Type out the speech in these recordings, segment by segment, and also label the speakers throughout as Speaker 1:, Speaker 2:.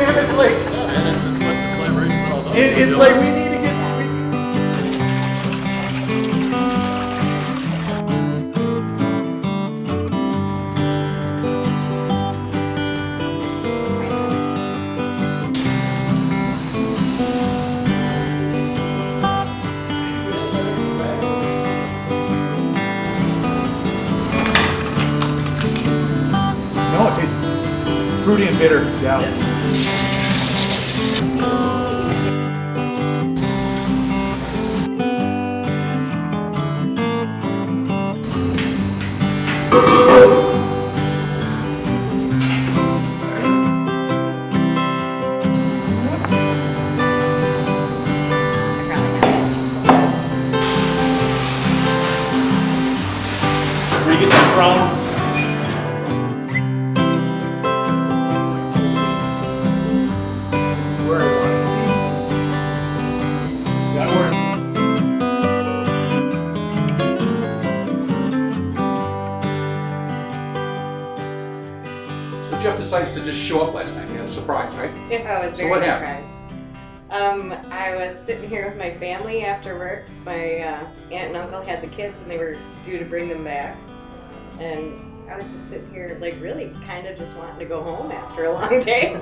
Speaker 1: if it's like,
Speaker 2: yeah, and it's what the collaboration is all about.
Speaker 1: it's like we need to get. No, it tastes fruity and bitter. Yeah.
Speaker 2: Where you get that from?
Speaker 1: Jeff decides to just show up last night. He had a surprise, right?
Speaker 3: Yeah, I was very surprised. I was sitting here with my family after work. My aunt and uncle had the kids and they were due to bring them back. And I was just sitting here like really kind of just wanting to go home after a long day.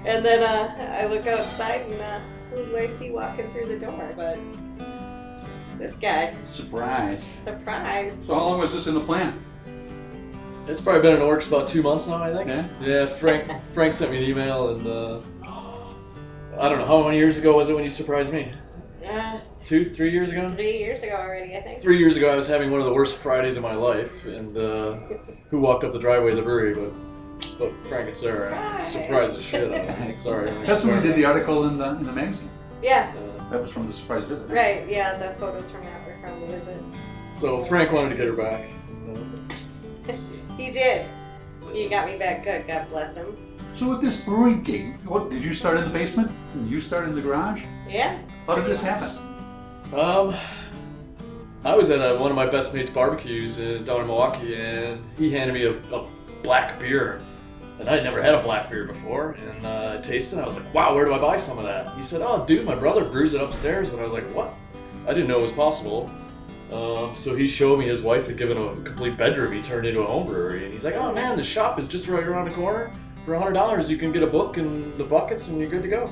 Speaker 3: And then I look outside and who do I see walking through the door? But this guy.
Speaker 1: Surprise.
Speaker 3: Surprise.
Speaker 1: So how long was this in the plan?
Speaker 2: It's probably been in the works about 2 months now, I think.
Speaker 1: Yeah?
Speaker 2: Yeah, Frank sent me an email and I don't know, how many years ago was it when you surprised me? 2, 3 years ago?
Speaker 3: 3 years ago already, I think.
Speaker 2: 3 years ago I was having one of the worst Fridays of my life, and who walked up the driveway of the brewery but Frank and Sarah. Surprised the shit out of me. Sorry.
Speaker 1: That's when we did the article in the magazine.
Speaker 3: Yeah.
Speaker 1: That was from the surprise visit.
Speaker 3: Right, yeah, the photos from that were from the visit.
Speaker 2: So Frank wanted to get her back.
Speaker 3: He did. He got me back good, God bless him.
Speaker 1: So with this brewing gig, what did you start in the basement? And you start in the garage?
Speaker 3: Yeah.
Speaker 1: How did this happen?
Speaker 2: I was at one of my best mates' barbecues down in Milwaukee, and he handed me a black beer. And I'd never had a black beer before, and I tasted it, and I was like, wow, where do I buy some of that? He said, oh, dude, my brother brews it upstairs. And I was like, what? I didn't know it was possible. So he showed me his wife had given him a complete bedroom he turned into a home brewery. And he's like, oh man, the shop is just right around the corner. For $100, you can get a book and the buckets and you're good to go.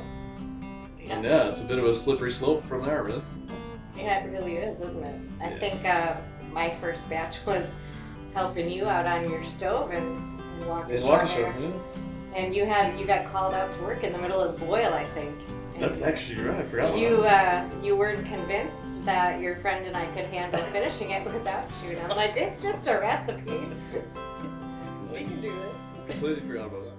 Speaker 3: Yeah.
Speaker 2: And yeah, it's a bit of a slippery slope from there, really.
Speaker 3: Yeah, it really is, isn't it? I think my first batch was helping you out on your stove and walking
Speaker 2: yeah.
Speaker 3: And you got called out to work in the middle of the boil, I think. And
Speaker 2: that's actually right, I forgot about that.
Speaker 3: You weren't convinced that your friend and I could handle finishing it without you. And I'm like, it's just a recipe. We can do this.
Speaker 2: Completely forgot about that.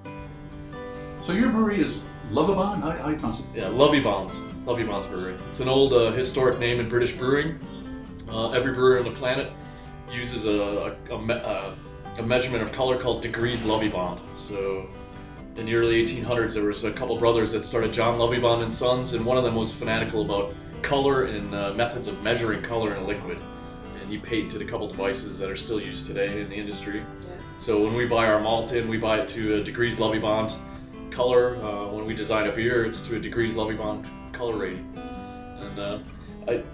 Speaker 1: So your brewery is LOVIBONDS? How do you pronounce it?
Speaker 2: Yeah, LOVIBONDS Brewing. It's an old historic name in British brewing. Every brewer on the planet uses a measurement of color called degrees Lovibond. So in the early 1800s, there was a couple brothers that started John Lovibond and Sons, and one of them was fanatical about color and methods of measuring color in a liquid. And he patented a couple devices that are still used today in the industry. Yeah. So when we buy our malt in, we buy it to a degrees Lovibond color. When we design a beer, it's to a degrees Lovibond color rating. And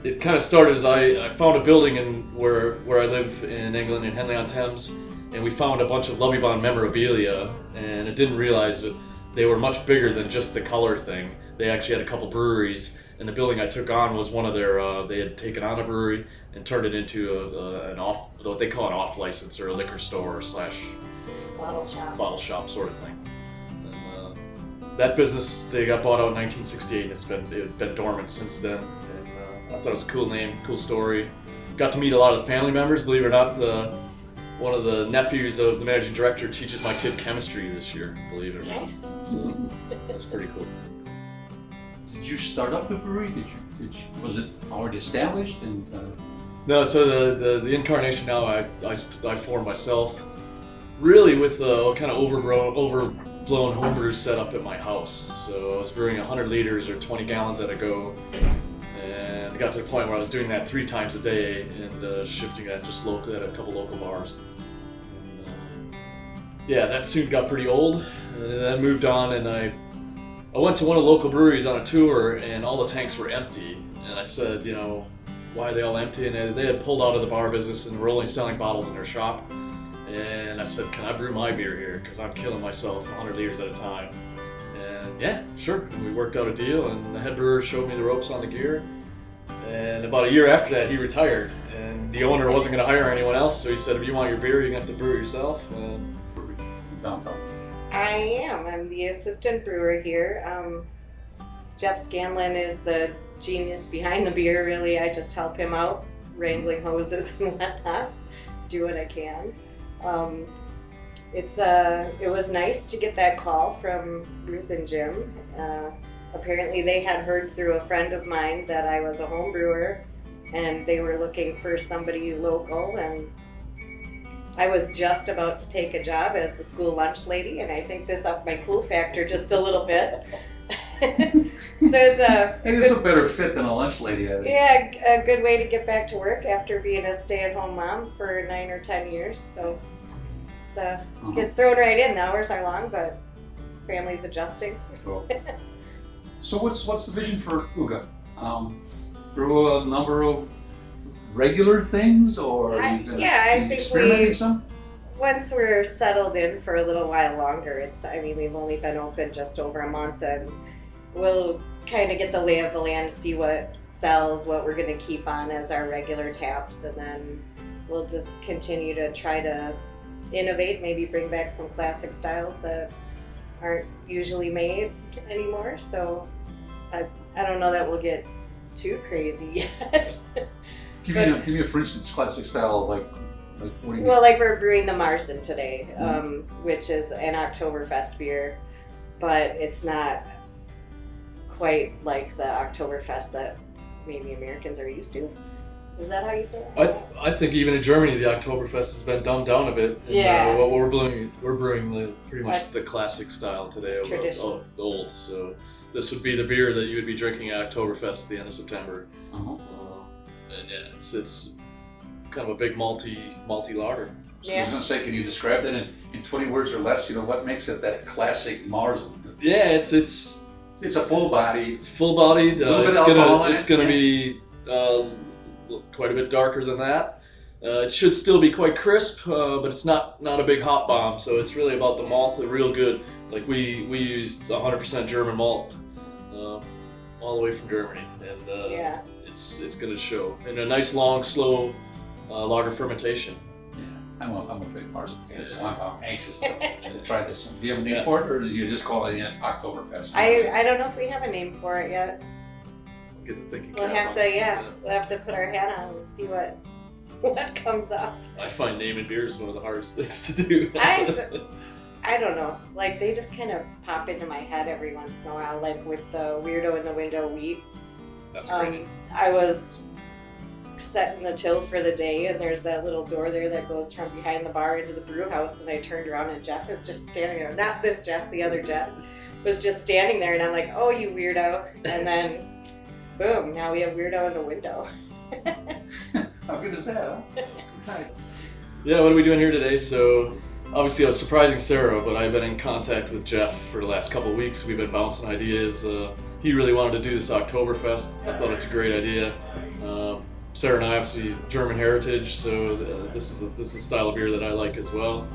Speaker 2: it kind of started as I found a building where I live in England, in Henley-on-Thames, and we found a bunch of Lovibond memorabilia, and I didn't realize that they were much bigger than just the color thing. They actually had a couple breweries, and the building I took on was one of their, they had taken on a brewery and turned it into what they call an off license, or a liquor store / bottle shop sort of thing. And that business, they got bought out in 1968, and it's been dormant since then. And I thought it was a cool name, cool story. Got to meet a lot of the family members, believe it or not. One of the nephews of the managing director teaches my kid chemistry this year, believe it or not.
Speaker 3: Nice.
Speaker 2: So that's pretty cool.
Speaker 1: Did you start up the brewery? Was it already established? And
Speaker 2: no, so the incarnation now I formed myself, really with a kind of overblown homebrew set up at my house. So I was brewing 100 liters or 20 gallons at a go, and I got to the point where I was doing that 3 times a day and shifting that just locally at a couple local bars. And, yeah, that soon got pretty old, and then moved on, and I went to one of the local breweries on a tour, and all the tanks were empty, and I said, you know, why are they all empty? And they had pulled out of the bar business and were only selling bottles in their shop, and I said, can I brew my beer here? Because I'm killing myself 100 liters at a time. And yeah, sure, and we worked out a deal, and the head brewer showed me the ropes on the gear, and about a year after that, he retired, and the owner wasn't going to hire anyone else, so he said, if you want your beer, you're going to have to brew it yourself.
Speaker 1: Downtown.
Speaker 3: I am. I'm the assistant brewer here. Jeff Scanlon is the genius behind the beer, really. I just help him out, wrangling hoses and whatnot, do what I can. It was nice to get that call from Ruth and Jim. Apparently they had heard through a friend of mine that I was a home brewer, and they were looking for somebody local, and I was just about to take a job as the school lunch lady, and I think this upped my cool factor just a little bit. So
Speaker 1: It's a better fit than a lunch lady, I think.
Speaker 3: Yeah, a good way to get back to work after being a stay-at-home mom for 9 or 10 years. So it's get thrown right in. The hours are long, but family's adjusting.
Speaker 1: Cool. So what's the vision for OOGA? Brew a number of regular things, or are you gonna be experimenting some?
Speaker 3: Once we're settled in for a little while longer, we've only been open just over a month, and we'll kind of get the lay of the land, see what sells, what we're going to keep on as our regular taps, and then we'll just continue to try to innovate, maybe bring back some classic styles that aren't usually made anymore. So I don't know that we'll get too crazy yet.
Speaker 1: Give me a for instance, classic style, like what do you mean?
Speaker 3: Well, like we're brewing the Marzen today, which is an Oktoberfest beer, but it's not quite like the Oktoberfest that maybe Americans are used to. Is that how you say it?
Speaker 2: I think even in Germany, the Oktoberfest has been dumbed down a bit. And,
Speaker 3: yeah.
Speaker 2: What we're brewing pretty much the classic style today of old. So this would be the beer that you would be drinking at Oktoberfest at the end of September. And yeah, it's kind of a big malty lager.
Speaker 1: So I was going to say, can you describe that in 20 words or less? You know, what makes it that classic Marzen?
Speaker 2: Yeah, it's
Speaker 1: a full-bodied.
Speaker 2: It's gonna be quite a bit darker than that. It should still be quite crisp, but it's not a big hop bomb. So it's really about the malt, the real good. Like we used 100% German malt, all the way from Germany, and it's gonna show in a nice long slow lager fermentation.
Speaker 1: Yeah, I'm a big Marzen fan, so I'm anxious to try this. Do you have a name for it, or do you just call it Oktoberfest?
Speaker 3: I don't know if we have a name for it yet.
Speaker 2: Get the thinking
Speaker 3: We'll
Speaker 2: cap
Speaker 3: have
Speaker 2: on.
Speaker 3: we'll have to put our hat on and see what comes up.
Speaker 2: I find naming beers one of the hardest things to do.
Speaker 3: I don't know. Like, they just kind of pop into my head every once in a while, like with the Weirdo in the Window wheat.
Speaker 2: That's great.
Speaker 3: I was setting the till for the day, and there's that little door there that goes from behind the bar into the brew house, and I turned around and Jeff is just standing there. Not this Jeff, the other Jeff was just standing there, and I'm like, oh, you weirdo. And then boom, now we have Weirdo in the Window.
Speaker 1: How good is that, huh?
Speaker 2: Yeah, what are we doing here today? So obviously I was surprising Sarah, but I've been in contact with Jeff for the last couple of weeks. We've been bouncing ideas. He really wanted to do this Oktoberfest. I thought it's a great idea. Sarah and I obviously German heritage, so this is a style of beer that I like as well.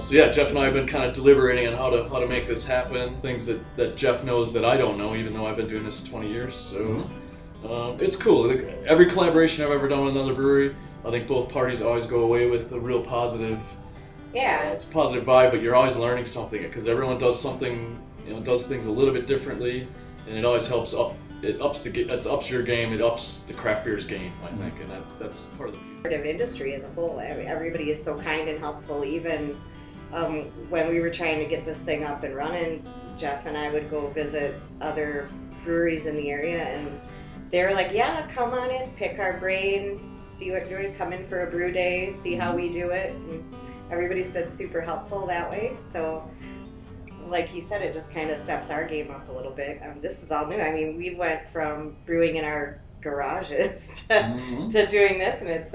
Speaker 2: So yeah, Jeff and I have been kind of deliberating on how to make this happen. Things that Jeff knows that I don't know, even though I've been doing this 20 years. So it's cool. Every collaboration I've ever done with another brewery, I think both parties always go away with a real positive.
Speaker 3: Yeah.
Speaker 2: It's a positive vibe, but you're always learning something because everyone does something, does things a little bit differently, and it always helps it ups your game, it ups the craft beer's game, I think, and that's part of the
Speaker 3: Part of industry as a whole. Everybody is so kind and helpful. Even when we were trying to get this thing up and running, Jeff and I would go visit other breweries in the area, and they're like, yeah, come on in, pick our brain, see what you're doing, come in for a brew day, see how we do it. And everybody's been super helpful that way. So like he said, it just kind of steps our game up a little bit. This is all new. I mean, we went from brewing in our garages to doing this, and it's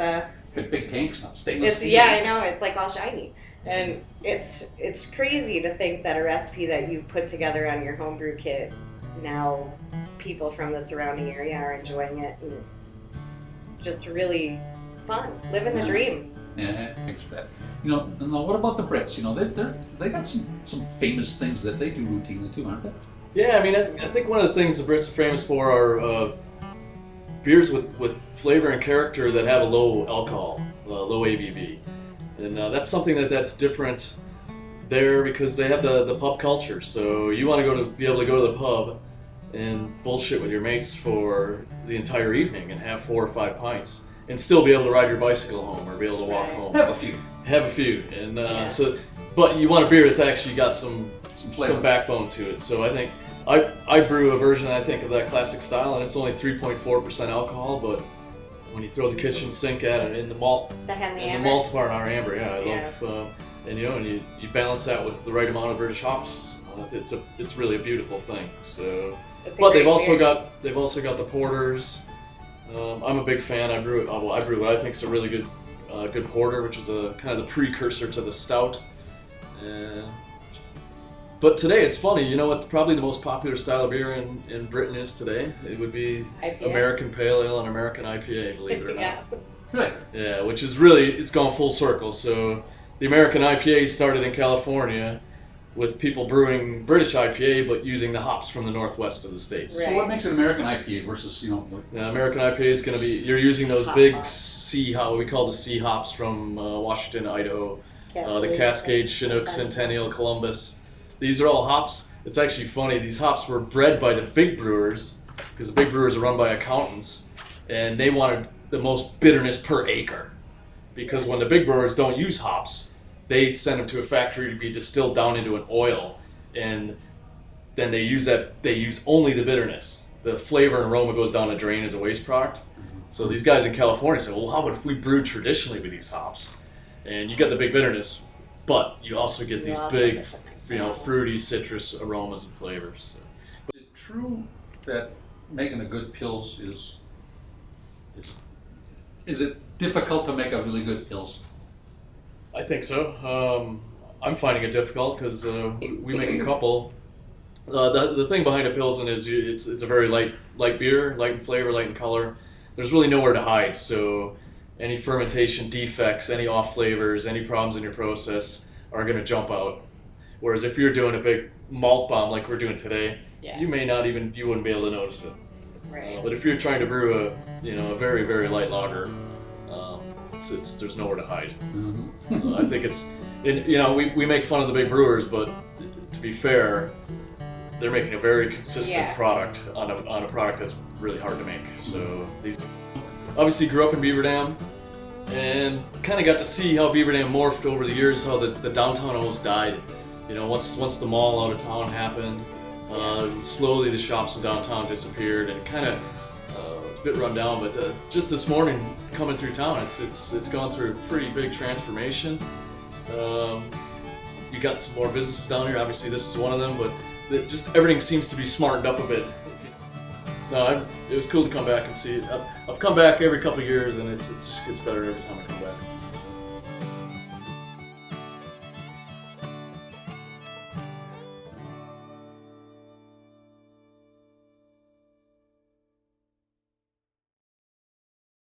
Speaker 1: big tanks now, stainless steel.
Speaker 3: Yeah, I know, it's like all shiny. And it's crazy to think that a recipe that you put together on your homebrew kit, now people from the surrounding area are enjoying it, and it's just really fun, living the dream.
Speaker 1: Yeah, thanks for that. Now what about the Brits? They got some famous things that they do routinely too, aren't they?
Speaker 2: Yeah, I mean, I think one of the things the Brits are famous for are beers with flavor and character that have a low alcohol, low ABV. And that's something that's different there because they have the pub culture. So you want to be able to go to the pub and bullshit with your mates for the entire evening and have 4 or 5 pints and still be able to ride your bicycle home or be able to walk home.
Speaker 1: Have a few. And but you want a beer that's actually got some backbone to it. So I think I brew a version, I think, of that classic style, and it's only 3.4% alcohol, but when you throw the kitchen sink at it in the malt, the malt part in our amber, I love, and you balance that with the right amount of British hops. It's really a beautiful thing. So, but they've also got the porters. I'm a big fan. I brew what I think is a really good porter, which is a kind of the precursor to the stout. But today, it's funny, you know what probably the most popular style of beer in Britain is today? It would be IPA. American Pale Ale and American IPA, believe it or not. Right.
Speaker 2: Yeah, which is really, it's gone full circle. So the American IPA started in California with people brewing British IPA, but using the hops from the northwest of the states.
Speaker 1: Right. So what makes an American IPA versus,
Speaker 2: The American IPA is going to be, you're using those big C, what we call the C hops from Washington, Idaho, the Cascade, Chinook, Centennial, Columbus. These are all hops. It's actually funny. These hops were bred by the big brewers because the big brewers are run by accountants, and they wanted the most bitterness per acre. Because when the big brewers don't use hops, they send them to a factory to be distilled down into an oil, and then they use only the bitterness. The flavor and aroma goes down the drain as a waste product. So these guys in California said, well, how about if we brewed traditionally with these hops? And you get the big bitterness, but you also get these big, fruity citrus aromas and flavors.
Speaker 1: Is it true that making a good pils is it difficult to make a really good pils?
Speaker 2: I think so. I'm finding it difficult because we make a couple. The thing behind a pilsen is it's a very light beer, light in flavor, light in color. There's really nowhere to hide. So any fermentation defects, any off flavors, any problems in your process are going to jump out. Whereas if you're doing a big malt bomb like we're doing today, you wouldn't be able to notice it.
Speaker 3: Right.
Speaker 2: But if you're trying to brew a very, very light lager, there's nowhere to hide. Mm-hmm. I think we make fun of the big brewers, but to be fair, they're making a very consistent product on a product that's really hard to make. So these obviously grew up in Beaver Dam and kind of got to see how Beaver Dam morphed over the years, how the downtown almost died. Once the mall out of town happened, slowly the shops in downtown disappeared and kind of it's a bit run down. But just this morning coming through town, it's gone through a pretty big transformation. You got some more businesses down here. Obviously, this is one of them, but just everything seems to be smartened up a bit. No, it was cool to come back and see it. I've come back every couple of years, and it just gets better every time I come back.